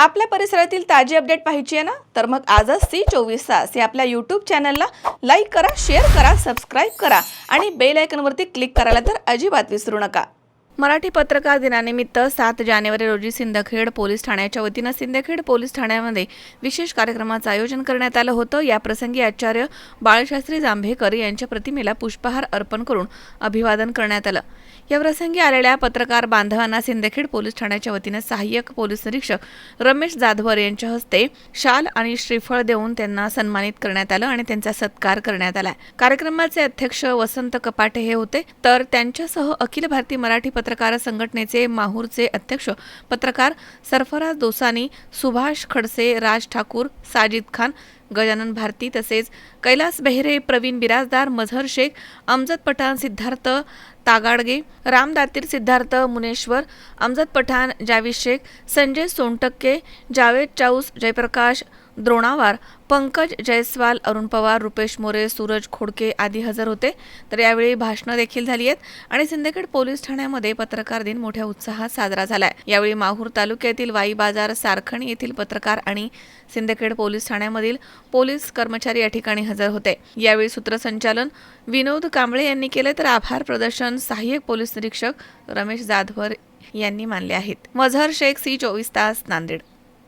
आपल्या परिसरातील ताजी अपडेट पाहिजे आहे ना, तर मग आजच C24 या आपल्या यूट्यूब चॅनलला लाईक करा, शेअर करा, सबस्क्राईब करा आणि बेल आयकॉनवरती क्लिक करायला तर अजिबात विसरू नका। मराठी पत्रकार दिनानिमित्त 7 जानेवारी रोजी सिंदखेड पोलीस ठाण्याच्या वतीने सिंदखेड पोलीस ठाण्यामध्ये विशेष कार्यक्रमाचे आयोजन करण्यात आलं होतं। या प्रसंगी आचार्य बाळशास्त्री जांभेकर यांच्या प्रतिमेला पुष्पहार अर्पण करून अभिवादन करण्यात आलं। या प्रसंगी आलेल्या पत्रकार बांधवांना सिंदखेड पोलीस ठाण्याच्या वतीने सहाय्यक पोलीस निरीक्षक रमेश जाधवर यांच्या हस्ते शाल आणि श्रीफळ देऊन त्यांना सन्मानित करण्यात आलं आणि त्यांचा सत्कार करण्यात आला। कार्यक्रमाचे अध्यक्ष वसंत कपाटे हे होते, तर त्यांच्यासह अखिल भारतीय मराठी पत्रकार संघटनेचे माहूरचे अध्यक्ष पत्रकार सरफराज दोसानी, सुभाष खडसे, राज ठाकूर, साजिद खान, गजानन भारती तसेच कैलास बेहरे, प्रवीण बिराजदार, मझहर शेख, अमजद पठाण, सिद्धार्थ तागाडगे, राम दातीर, सिद्धार्थ मुनेश्वर, अमजद पठाण, जावेद शेख, संजय सोनटक्के, जावेद चाऊस, जयप्रकाश द्रोणावार, पंकज जयस्वाल, अरुण पवार, रुपेश मोरे, सूरज खोडके आदी हजर होते। तर यावेळी भाषणं देखील झाली आहेत आणि सिंदखेड पोलीस ठाण्यामध्ये पत्रकार दिन मोठ्या उत्साहात साजरा झालाय। यावेळी माहूर तालुक्यातील वाई बाजार, सारखणी येथील पत्रकार आणि सिंदखेड पोलीस ठाण्यामधील पोलीस कर्मचारी या ठिकाणी हजर होते। यावेळी सूत्रसंचालन विनोद कांबळे यांनी केले, तर आभार प्रदर्शन सहाय्यक पोलीस निरीक्षक रमेश जाधवर यांनी मानले आहेत। मझहर शेख, C24 तास, नांदेड।